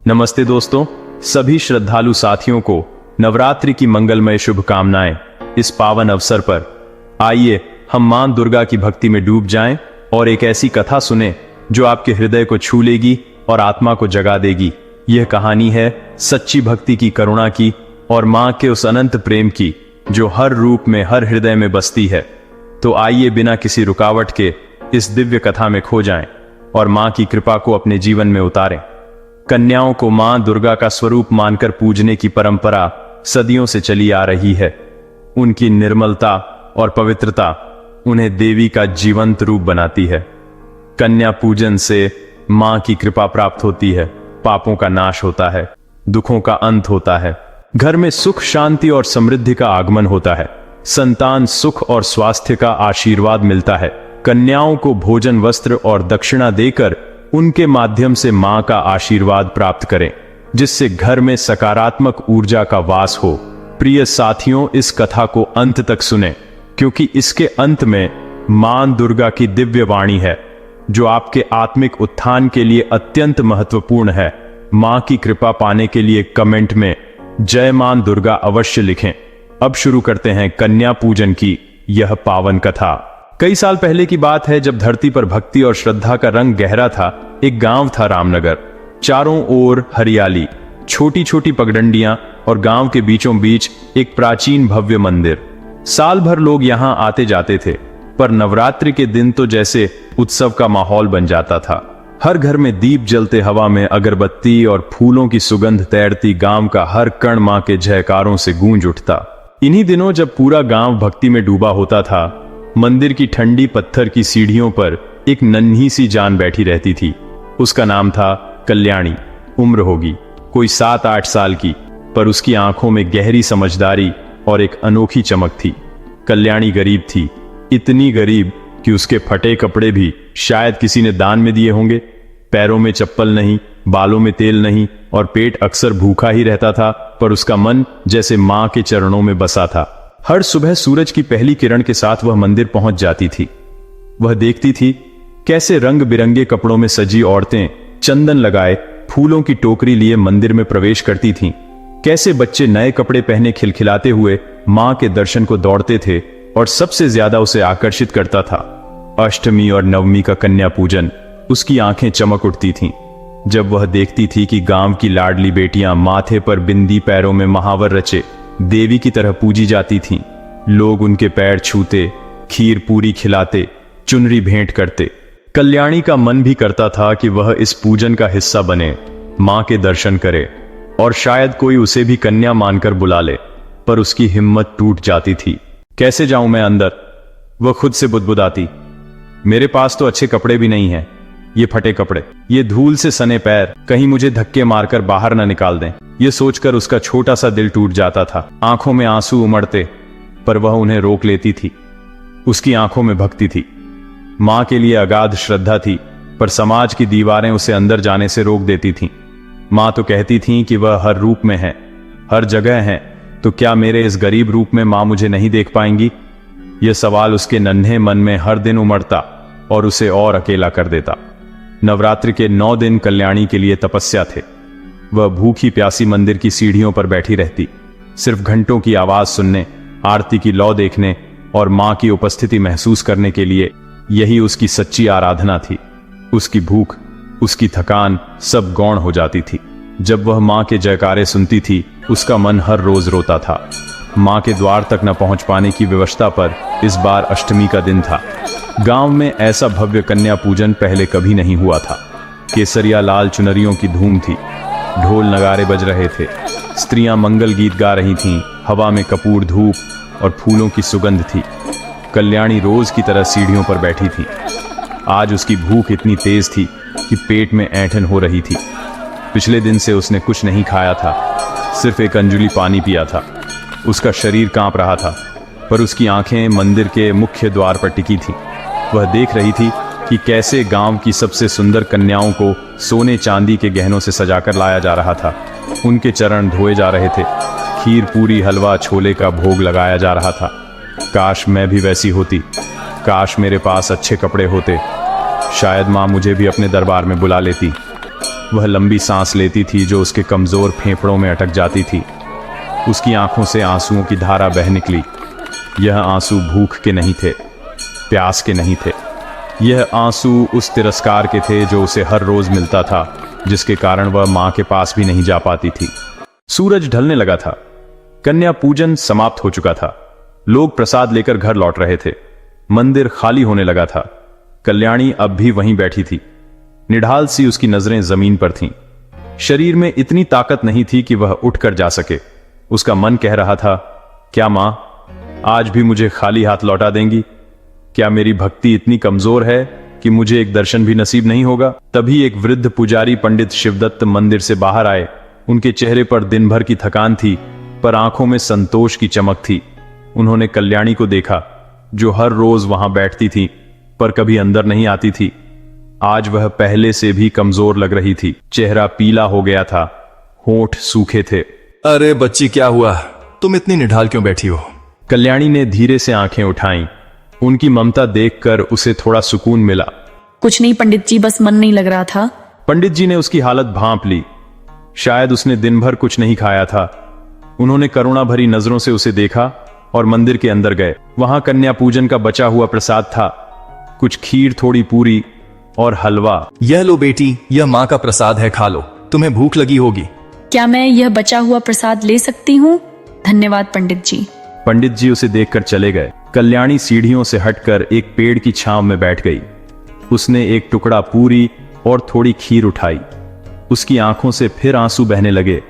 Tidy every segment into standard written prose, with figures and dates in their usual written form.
नमस्ते दोस्तों, सभी श्रद्धालु साथियों को नवरात्रि की मंगलमय शुभकामनाएं। इस पावन अवसर पर आइए हम मां दुर्गा की भक्ति में डूब जाएं और एक ऐसी कथा सुने जो आपके हृदय को छू लेगी और आत्मा को जगा देगी। यह कहानी है सच्ची भक्ति की, करुणा की और मां के उस अनंत प्रेम की जो हर रूप में, हर हृदय में बसती है। तो आइए बिना किसी रुकावट के इस दिव्य कथा में खो जाएं और मां की कृपा को अपने जीवन में उतारें। कन्याओं को मां दुर्गा का स्वरूप मानकर पूजने की परंपरा सदियों से चली आ रही है। उनकी निर्मलता और पवित्रता उन्हें देवी का जीवंत रूप बनाती है। कन्या पूजन से मां की कृपा प्राप्त होती है, पापों का नाश होता है, दुखों का अंत होता है, घर में सुख, शांति और समृद्धि का आगमन होता है, संतान सुख और स्वास्थ्य का आशीर्वाद मिलता है। कन्याओं को भोजन, वस्त्र और दक्षिणा देकर उनके माध्यम से मां का आशीर्वाद प्राप्त करें, जिससे घर में सकारात्मक ऊर्जा का वास हो। प्रिय साथियों, इस कथा को अंत तक सुने, क्योंकि इसके अंत में मां दुर्गा की दिव्य वाणी है जो आपके आत्मिक उत्थान के लिए अत्यंत महत्वपूर्ण है। मां की कृपा पाने के लिए कमेंट में जय मां दुर्गा अवश्य लिखें। अब शुरू करते हैं कन्या पूजन की यह पावन कथा। कई साल पहले की बात है, जब धरती पर भक्ति और श्रद्धा का रंग गहरा था। एक गांव था रामनगर। चारों ओर हरियाली, छोटी छोटी पगडंडियां और गांव के बीचों बीच एक प्राचीन भव्य मंदिर। साल भर लोग यहां आते जाते थे, पर नवरात्रि के दिन तो जैसे उत्सव का माहौल बन जाता था। हर घर में दीप जलते, हवा में अगरबत्ती और फूलों की सुगंध तैरती, गांव का हर कण मां के जयकारों से गूंज उठता। इन्हीं दिनों जब पूरा गांव भक्ति में डूबा होता था, मंदिर की ठंडी पत्थर की सीढ़ियों पर एक नन्ही सी जान बैठी रहती थी। उसका नाम था कल्याणी। उम्र होगी कोई 7-8 साल की, पर उसकी आंखों में गहरी समझदारी और एक अनोखी चमक थी। कल्याणी गरीब थी, इतनी गरीब कि उसके फटे कपड़े भी शायद किसी ने दान में दिए होंगे। पैरों में चप्पल नहीं, बालों में तेल नहीं और पेट अक्सर भूखा ही रहता था, पर उसका मन जैसे मां के चरणों में बसा था। हर सुबह सूरज की पहली किरण के साथ वह मंदिर पहुंच जाती थी। वह देखती थी कैसे रंग बिरंगे कपड़ों में सजी औरतें चंदन लगाए, फूलों की टोकरी लिए मंदिर में प्रवेश करती थीं। कैसे बच्चे नए कपड़े पहने खिलखिलाते हुए मां के दर्शन को दौड़ते थे, और सबसे ज्यादा उसे आकर्षित करता था अष्टमी और नवमी का कन्या पूजन। उसकी आंखें चमक उठती थीं जब वह देखती थी कि गांव की लाडली बेटियां माथे पर बिंदी, पैरों में महावर रचे देवी की तरह पूजी जाती थीं। लोग उनके पैर छूते, खीर पूरी खिलाते, चुनरी भेंट करते। कल्याणी का मन भी करता था कि वह इस पूजन का हिस्सा बने, मां के दर्शन करे और शायद कोई उसे भी कन्या मानकर बुला ले, पर उसकी हिम्मत टूट जाती थी। कैसे जाऊं मैं अंदर, वह खुद से बुदबुदाती। मेरे पास तो अच्छे कपड़े भी नहीं हैं, ये फटे कपड़े, ये धूल से सने पैर, कहीं मुझे धक्के मारकर बाहर न निकाल दें। यह सोचकर उसका छोटा सा दिल टूट जाता था। आंखों में आंसू उमड़ते, पर वह उन्हें रोक लेती थी। उसकी आंखों में भक्ति थी, मां के लिए अगाध श्रद्धा थी, पर समाज की दीवारें उसे अंदर जाने से रोक देती थीं। मां तो कहती थीं कि वह हर रूप में है, हर जगह है, तो क्या मेरे इस गरीब रूप में मां मुझे नहीं देख पाएंगी? यह सवाल उसके नन्हे मन में हर दिन उमड़ता और उसे और अकेला कर देता। नवरात्रि के 9 दिन कल्याणी के लिए तपस्या थे। वह भूखी प्यासी मंदिर की सीढ़ियों पर बैठी रहती, सिर्फ घंटों की आवाज सुनने, आरती की लौ देखने और मां की उपस्थिति महसूस करने के लिए। यही उसकी सच्ची आराधना थी। उसकी भूख, उसकी थकान सब गौण हो जाती थी जब वह मां के जयकारे सुनती थी। उसका मन हर रोज रोता था। मां के द्वार तक न पहुंच पाने की विवशता पर इस बार अष्टमी का दिन था। गांव में ऐसा भव्य कन्या पूजन पहले कभी नहीं हुआ था। केसरिया लाल चुनरियों की धूम थी, ढोल नगारे बज रहे थे, स्त्रियां मंगल गीत गा रही थीं, हवा में कपूर, धूप और फूलों की सुगंध थी। कल्याणी रोज की तरह सीढ़ियों पर बैठी थी। आज उसकी भूख इतनी तेज थी कि पेट में ऐंठन हो रही थी। पिछले दिन से उसने कुछ नहीं खाया था, सिर्फ एक अंजुली पानी पिया था। उसका शरीर कांप रहा था, पर उसकी आंखें मंदिर के मुख्य द्वार पर टिकी थीं। वह देख रही थी कि कैसे गांव की सबसे सुंदर कन्याओं को सोने चांदी के गहनों से सजाकर लाया जा रहा था। उनके चरण धोए जा रहे थे, खीर पूरी, हलवा, छोले का भोग लगाया जा रहा था। काश मैं भी वैसी होती, काश मेरे पास अच्छे कपड़े होते, शायद मां मुझे भी अपने दरबार में बुला लेती। वह लंबी सांस लेती थी जो उसके कमजोर फेफड़ों में अटक जाती थी। उसकी आंखों से आंसुओं की धारा बह निकली। यह आंसू भूख के नहीं थे, प्यास के नहीं थे। यह आंसू उस तिरस्कार के थे जो उसे हर रोज मिलता था, जिसके कारण वह मां के पास भी नहीं जा पाती थी। सूरज ढलने लगा था। कन्या पूजन समाप्त हो चुका था। लोग प्रसाद लेकर घर लौट रहे थे। मंदिर खाली होने लगा था। कल्याणी अब भी वहीं बैठी थी। निढाल सी उसकी नजरें जमीन पर थीं। शरीर में इतनी ताकत नहीं थी कि वह उठकर जा सके। उसका मन कह रहा था, क्या मां आज भी मुझे खाली हाथ लौटा देंगी? क्या मेरी भक्ति इतनी कमजोर है कि मुझे एक दर्शन भी नसीब नहीं होगा? तभी एक वृद्ध पुजारी पंडित शिवदत्त मंदिर से बाहर आए। उनके चेहरे पर दिन भर की थकान थी, पर आंखों में संतोष की चमक थी। उन्होंने कल्याणी को देखा, जो हर रोज वहां बैठती थी पर कभी अंदर नहीं आती थी। आज वह पहले से भी कमजोर लग रही थी। चेहरा पीला हो गया था, होंठ सूखे थे। अरे बच्ची, क्या हुआ? तुम इतनी निढाल क्यों बैठी हो? कल्याणी ने धीरे से आंखें उठाईं। उनकी ममता देखकर उसे थोड़ा सुकून मिला। कुछ नहीं पंडित जी, बस मन नहीं लग रहा था। पंडित जी ने उसकी हालत भांप ली। शायद उसने दिन भर कुछ नहीं खाया था। उन्होंने करुणा भरी नजरों से उसे देखा और मंदिर के अंदर गए। वहां कन्या पूजन का बचा हुआ प्रसाद था, कुछ खीर, थोड़ी पूरी और हलवा। यह लो बेटी, यह माँ का प्रसाद है, खा लो, तुम्हें भूख लगी होगी। क्या मैं यह बचा हुआ प्रसाद ले सकती हूँ? धन्यवाद पंडित जी। पंडित जी उसे देखकर चले गए। कल्याणी सीढ़ियों से हटकर एक पेड़ की छांव में बैठ गई। उसने एक टुकड़ा पूरी और थोड़ी खीर उठाई। उसकी आंखों से फिर आंसू बहने लगे।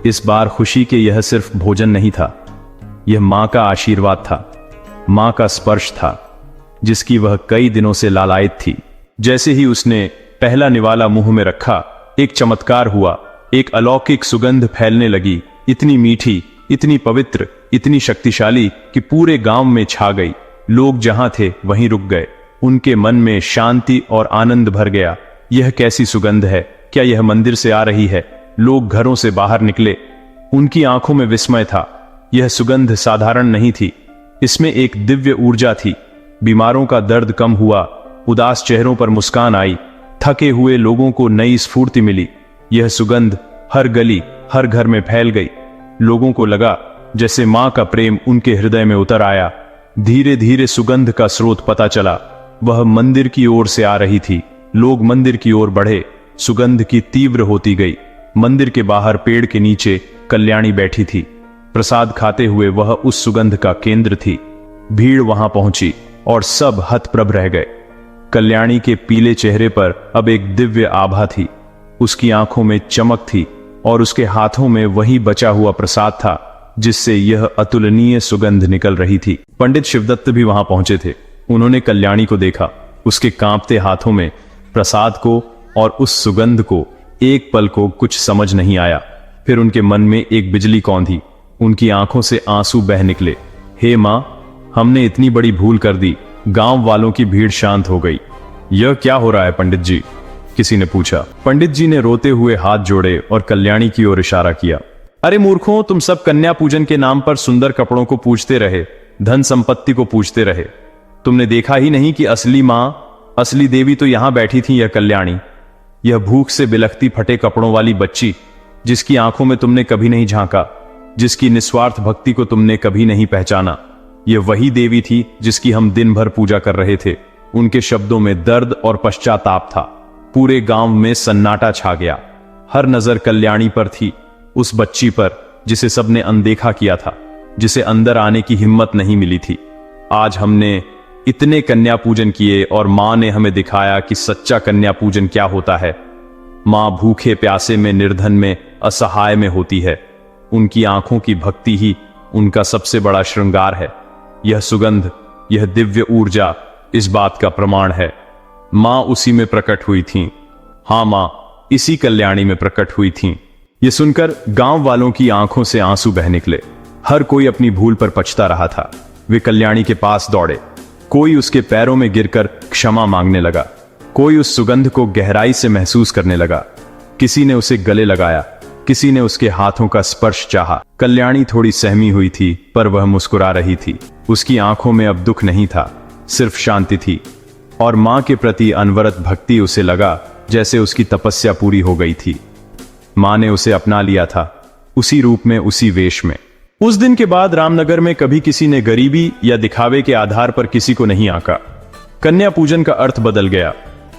इस बार खुशी के यह सिर्फ भोजन नहीं था, यह मां का आशीर्वाद था, मां का स्पर्श था, जिसकी वह कई दिनों से लालायित थी। जैसे ही उसने पहला निवाला मुंह में रखा, एक चमत्कार हुआ। एक अलौकिक सुगंध फैलने लगी, इतनी मीठी, इतनी पवित्र, इतनी शक्तिशाली कि पूरे गांव में छा गई। लोग जहां थे वहीं रुक गए। उनके मन में शांति और आनंद भर गया। यह कैसी सुगंध है? क्या यह मंदिर से आ रही है? लोग घरों से बाहर निकले। उनकी आंखों में विस्मय था। यह सुगंध साधारण नहीं थी, इसमें एक दिव्य ऊर्जा थी। बीमारों का दर्द कम हुआ, उदास चेहरों पर मुस्कान आई, थके हुए लोगों को नई स्फूर्ति मिली। यह सुगंध हर गली, हर घर में फैल गई। लोगों को लगा जैसे मां का प्रेम उनके हृदय में उतर आया। धीरे धीरे सुगंध का स्रोत पता चला। वह मंदिर की ओर से आ रही थी। लोग मंदिर की ओर बढ़े। सुगंध की तीव्र होती गई। मंदिर के बाहर पेड़ के नीचे कल्याणी बैठी थी। प्रसाद खाते हुए वह उस सुगंध का केंद्र थी। भीड़ वहां पहुंची और सब हतप्रभ रह गए। कल्याणी के पीले चेहरे पर अब एक दिव्य आभा थी। उसकी आंखों में चमक थी और उसके हाथों में वही बचा हुआ प्रसाद था जिससे यह अतुलनीय सुगंध निकल रही थी। पंडित शिवदत्त भी वहां पहुंचे थे। उन्होंने कल्याणी को देखा, उसके कांपते हाथों में प्रसाद को और उस सुगंध को। एक पल को कुछ समझ नहीं आया। फिर उनके मन में एक बिजली कौंधी। उनकी आंखों से आंसू बह निकले। हे मां, हमने इतनी बड़ी भूल कर दी। गांव वालों की भीड़ शांत हो गई। यह क्या हो रहा है पंडित जी? किसी ने पूछा। पंडित जी ने रोते हुए हाथ जोड़े और कल्याणी की ओर इशारा किया। अरे मूर्खों, तुम सब कन्या पूजन के नाम पर सुंदर कपड़ों को पूजते रहे, धन संपत्ति को पूजते रहे। तुमने देखा ही नहीं कि असली मां, असली देवी तो यहां बैठी थी, यह कल्याणी। यह भूख से बिलखती फटे कपड़ों वाली बच्ची, जिसकी आंखों में तुमने कभी नहीं झांका, जिसकी निस्वार्थ भक्ति को तुमने कभी नहीं पहचाना। यह वही देवी थी जिसकी हम दिन भर पूजा कर रहे थे। उनके शब्दों में दर्द और पश्चाताप था। पूरे गांव में सन्नाटा छा गया। हर नजर कल्याणी पर थी, उस बच्ची पर जिसे सबने अनदेखा किया था, जिसे अंदर आने की हिम्मत नहीं मिली थी। आज हमने इतने कन्या पूजन किए और मां ने हमें दिखाया कि सच्चा कन्या पूजन क्या होता है। मां भूखे प्यासे में, निर्धन में, असहाय में होती है। उनकी आंखों की भक्ति ही उनका सबसे बड़ा श्रृंगार है। यह सुगंध, यह दिव्य ऊर्जा इस बात का प्रमाण है। मां उसी में प्रकट हुई थीं। हां मां, इसी कल्याणी में प्रकट हुई थीं। यह सुनकर गांव वालों की आंखों से आंसू बह निकले। हर कोई अपनी भूल पर पछता रहा था। वे कल्याणी के पास दौड़े। कोई उसके पैरों में गिरकर क्षमा मांगने लगा। कोई उस सुगंध को गहराई से महसूस करने लगा। किसी ने उसे गले लगाया, किसी ने उसके हाथों का स्पर्श चाहा। कल्याणी थोड़ी सहमी हुई थी, पर वह मुस्कुरा रही थी। उसकी आंखों में अब दुख नहीं था, सिर्फ शांति थी और मां के प्रति अनवरत भक्ति। उसे लगा जैसे उसकी तपस्या पूरी हो गई थी। मां ने उसे अपना लिया था, उसी रूप में, उसी वेश में। उस दिन के बाद रामनगर में कभी किसी ने गरीबी या दिखावे के आधार पर किसी को नहीं आंका। कन्या पूजन का अर्थ बदल गया।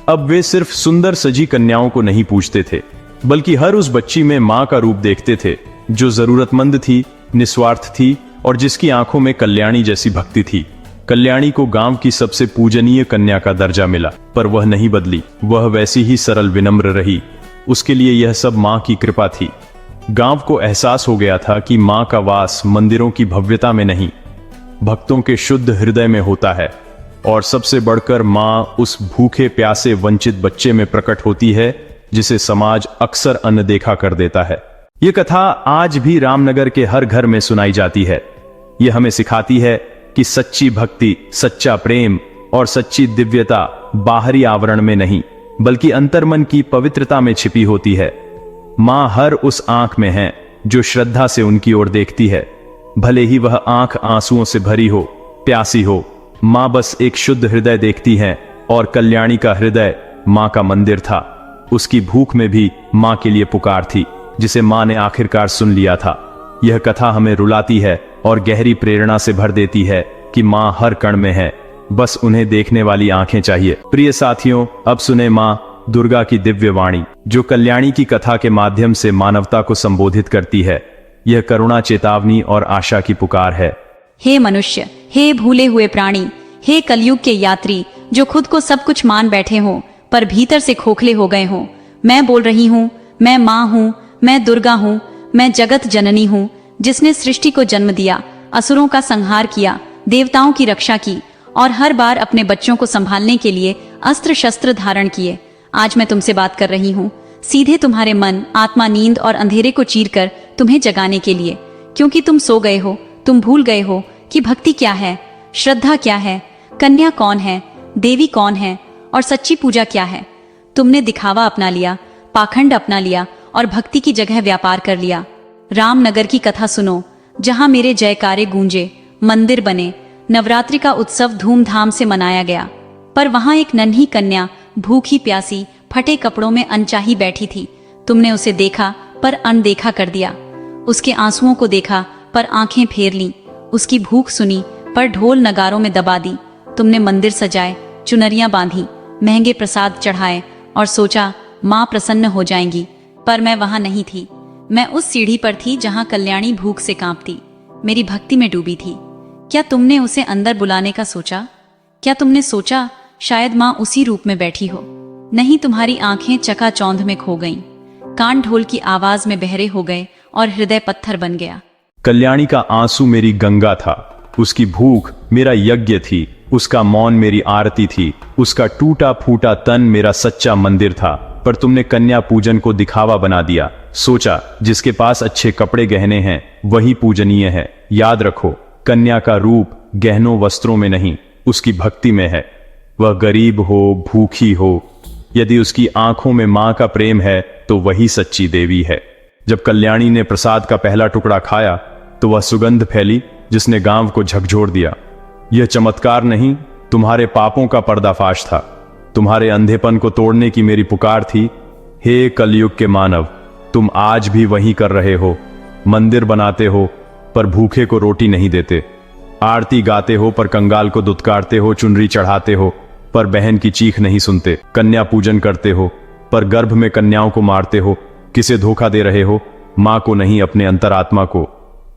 अब वे सिर्फ सुंदर सजी कन्याओं को नहीं पूजते थे, बल्कि हर उस बच्ची में मां का रूप देखते थे जो जरूरतमंद थी, निस्वार्थ थी और जिसकी आंखों में कल्याणी जैसी भक्ति थी। कल्याणी को गांव की सबसे पूजनीय कन्या का दर्जा मिला, पर वह नहीं बदली। वह वैसी ही सरल, विनम्र रही। उसके लिए यह सब मां की कृपा थी। गांव को एहसास हो गया था कि मां का वास मंदिरों की भव्यता में नहीं, भक्तों के शुद्ध हृदय में होता है। और सबसे बढ़कर मां उस भूखे प्यासे वंचित बच्चे में प्रकट होती है जिसे समाज अक्सर अनदेखा कर देता है। यह कथा आज भी रामनगर के हर घर में सुनाई जाती है। यह हमें सिखाती है कि सच्ची भक्ति, सच्चा प्रेम और सच्ची दिव्यता बाहरी आवरण में नहीं, बल्कि अंतर्मन की पवित्रता में छिपी होती है। मां हर उस आंख में है जो श्रद्धा से उनकी ओर देखती है, भले ही वह आंख आंसुओं से भरी हो, प्यासी हो। मां बस एक शुद्ध हृदय देखती है, और कल्याणी का हृदय मां का मंदिर था। उसकी भूख में भी मां के लिए पुकार थी, जिसे मां ने आखिरकार सुन लिया था। यह कथा हमें रुलाती है और गहरी प्रेरणा से भर देती है कि मां हर कण में है, बस उन्हें देखने वाली आंखें चाहिए। प्रिय साथियों, अब सुने मां दुर्गा की दिव्य वाणी, जो कल्याणी की कथा के माध्यम से मानवता को संबोधित करती है। यह करुणा, चेतावनी और आशा की पुकार है। हे मनुष्य, हे भूले हुए प्राणी, हे कलयुग के यात्री जो खुद को सब कुछ मान बैठे हो पर भीतर से खोखले हो गए हो, मैं बोल रही हूँ, मैं माँ हूँ, मैं दुर्गा हूँ, मैं जगत जननी हूँ, जिसने सृष्टि को जन्म दिया, असुरों का संहार किया, देवताओं की रक्षा की और हर बार अपने बच्चों को संभालने के लिए अस्त्र शस्त्र धारण किए। आज मैं तुमसे बात कर रही हूँ, सीधे तुम्हारे मन, आत्मा, नींद और अंधेरे को चीरकर तुम्हें जगाने के लिए, क्योंकि तुम सो गए हो, तुम भूल गए हो कि भक्ति क्या है, श्रद्धा क्या है, कन्या कौन है, देवी कौन है और सच्ची पूजा क्या है। तुमने दिखावा अपना लिया, पाखंड अपना लिया और भक्ति की जगह व्यापार कर लिया। रामनगर की कथा सुनो, जहां मेरे जयकारे गूंजे, मंदिर बने, नवरात्रि का उत्सव धूमधाम से मनाया गया, पर वहां एक नन्ही कन्या भूखी प्यासी फटे कपड़ों में अनचाही बैठी थी। तुमने उसे देखा पर अनदेखा कर दिया, उसके आंसुओं को देखा पर आंखें फेर लीं, उसकी भूख सुनी पर ढोल नगारों में दबा दी। तुमने मंदिर सजाए, चुनरियां बांधी, महंगे प्रसाद चढ़ाए और सोचा माँ प्रसन्न हो जाएंगी, पर मैं वहां नहीं थी। मैं उस सीढ़ी पर थी जहां कल्याणी भूख से कांपती, मेरी भक्ति में डूबी थी। क्या तुमने उसे अंदर बुलाने का सोचा? क्या तुमने सोचा शायद माँ उसी रूप में बैठी हो? नहीं, तुम्हारी आंखें चकाचौंध में खो गईं, कान ढोल की आवाज में बहरे हो गए और हृदय पत्थर बन गया। कल्याणी का आंसू मेरी गंगा था, उसकी भूख मेरा यज्ञ थी, उसका मौन मेरी आरती थी, उसका टूटा फूटा तन मेरा सच्चा मंदिर था। पर तुमने कन्या पूजन को दिखावा बना दिया। सोचा जिसके पास अच्छे कपड़े गहने हैं वही पूजनीय है। याद रखो, कन्या का रूप गहनों वस्त्रों में नहीं, उसकी भक्ति में है। वह गरीब हो, भूखी हो, यदि उसकी आंखों में मां का प्रेम है तो वही सच्ची देवी है। जब कल्याणी ने प्रसाद का पहला टुकड़ा खाया तो वह सुगंध फैली जिसने गांव को झकझोर दिया। यह चमत्कार नहीं, तुम्हारे पापों का पर्दाफाश था, तुम्हारे अंधेपन को तोड़ने की मेरी पुकार थी। हे कलयुग के मानव, तुम आज भी वही कर रहे हो। मंदिर बनाते हो पर भूखे को रोटी नहीं देते, आरती गाते हो पर कंगाल को दुत्कारते हो, चुनरी चढ़ाते हो पर बहन की चीख नहीं सुनते, कन्या पूजन करते हो पर गर्भ में कन्याओं को मारते हो। किसे धोखा दे रहे हो? मां को नहीं, अपने अंतरात्मा को।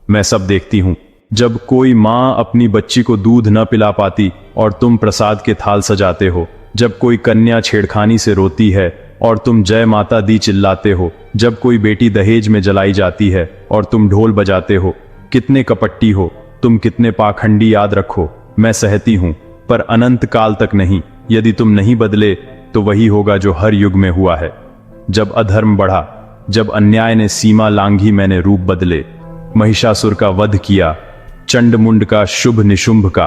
मैं सब देखती हूं। जब कोई मां अपनी बच्ची को दूध न पिला पाती और तुम प्रसाद के थाल सजाते हो, जब कोई कन्या छेड़खानी से रोती है और तुम जय माता दी चिल्लाते हो, जब कोई बेटी दहेज में जलाई जाती है और तुम ढोल बजाते हो, कितने कपट्टी हो तुम, कितने पाखंडी। याद रखो, मैं सहती हूं पर अनंत काल तक नहीं। यदि तुम नहीं बदले तो वही होगा जो हर युग में हुआ है। जब अधर्म बढ़ा, जब अन्याय ने सीमा लांघी, मैंने रूप बदले, महिषासुर का वध किया, चंडमुंड का, शुभ निशुंभ का,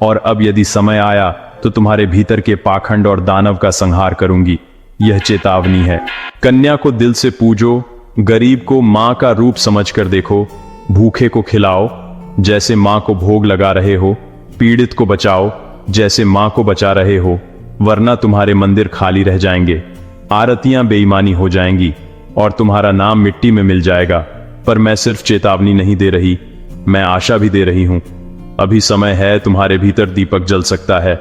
और अब यदि समय आया तो तुम्हारे भीतर के पाखंड और दानव का संहार करूंगी। यह चेतावनी है। कन्या को दिल से पूजो, गरीब को मां का रूप समझकर देखो, भूखे को खिलाओ जैसे मां को भोग लगा रहे हो, पीड़ित को बचाओ जैसे मां को बचा रहे हो, वरना तुम्हारे मंदिर खाली रह जाएंगे। आरतियां बेईमानी हो जाएंगी और तुम्हारा नाम मिट्टी में मिल जाएगा। पर मैं सिर्फ चेतावनी नहीं दे रही, मैं आशा भी दे रही हूं। अभी समय है, तुम्हारे भीतर दीपक जल सकता है,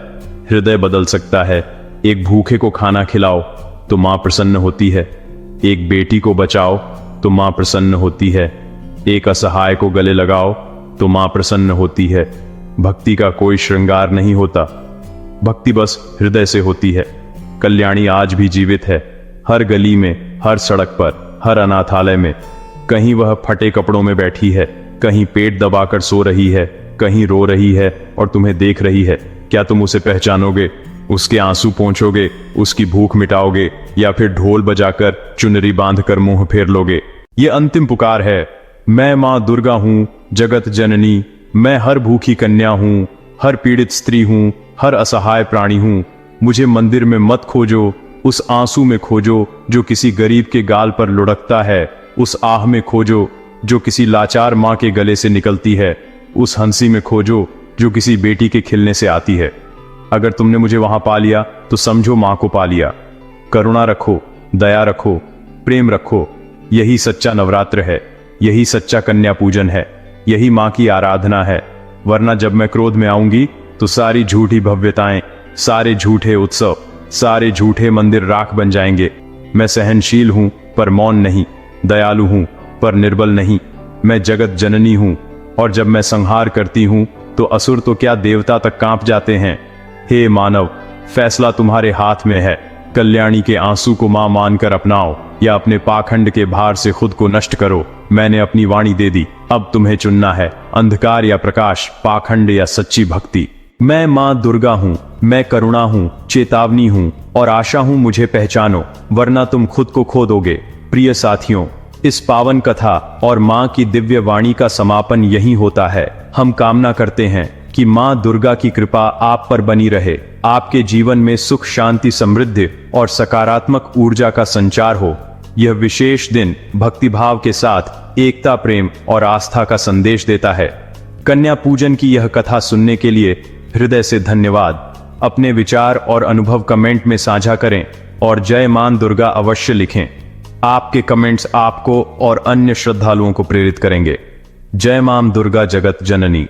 हृदय बदल सकता है। एक भूखे को खाना खिलाओ तो मां प्रसन्न होती है, एक बेटी को बचाओ तो मां प्रसन्न होती है, एक असहाय को गले लगाओ तो मां प्रसन्न होती है। भक्ति का कोई श्रृंगार नहीं होता, भक्ति बस हृदय से होती है। कल्याणी आज भी जीवित है, हर गली में, हर सड़क पर, हर अनाथालय में। कहीं वह फटे कपड़ों में बैठी है, कहीं पेट दबाकर सो रही है, कहीं रो रही है और तुम्हें देख रही है। क्या तुम उसे पहचानोगे? उसके आंसू पोंछोगे, उसकी भूख मिटाओगे, या फिर ढोल बजाकर चुनरी बांधकर मुंह फेर लोगे? ये अंतिम पुकार है। मैं मां दुर्गा हूं, जगत जननी। मैं हर भूखी कन्या हूं, हर पीड़ित स्त्री हूं, हर असहाय प्राणी हूं। मुझे मंदिर में मत खोजो, उस आंसू में खोजो जो किसी गरीब के गाल पर लुढ़कता है, उस आह में खोजो जो किसी लाचार मां के गले से निकलती है, उस हंसी में खोजो जो किसी बेटी के खिलने से आती है। अगर तुमने मुझे वहां पा लिया तो समझो मां को पा लिया। करुणा रखो, दया रखो, प्रेम रखो। यही सच्चा नवरात्र है, यही सच्चा कन्या पूजन है, यही मां की आराधना है। वरना जब मैं क्रोध में आऊंगी तो सारी झूठी भव्यताएं, सारे झूठे उत्सव, सारे झूठे मंदिर राख बन जाएंगे। मैं सहनशील हूं पर मौन नहीं, दयालु हूं पर निर्बल नहीं। मैं जगत जननी हूं और जब मैं संहार करती हूं तो असुर तो क्या देवता तक कांप जाते हैं। हे मानव, फैसला तुम्हारे हाथ में है। कल्याणी के आंसू को मां मानकर अपनाओ या अपने पाखंड के भार से खुद को नष्ट करो। मैंने अपनी वाणी दे दी, अब तुम्हें चुनना है, अंधकार या प्रकाश, पाखंड या सच्ची भक्ति। मैं मां दुर्गा हूं, मैं करुणा हूं, चेतावनी हूं और आशा हूं। मुझे पहचानो, वरना तुम खुद को खो दोगे। प्रिय साथियों, इस पावन कथा और मां की दिव्य वाणी का समापन यही होता है। हम कामना करते हैं कि मां दुर्गा की कृपा आप पर बनी रहे, आपके जीवन में सुख, शांति, समृद्धि और सकारात्मक ऊर्जा का संचार हो। यह विशेष दिन भक्तिभाव के साथ एकता, प्रेम और आस्था का संदेश देता है। कन्या पूजन की यह कथा सुनने के लिए हृदय से धन्यवाद। अपने विचार और अनुभव कमेंट में साझा करें और जय मां दुर्गा अवश्य लिखें। आपके कमेंट्स आपको और अन्य श्रद्धालुओं को प्रेरित करेंगे। जय मां दुर्गा, जगत जननी।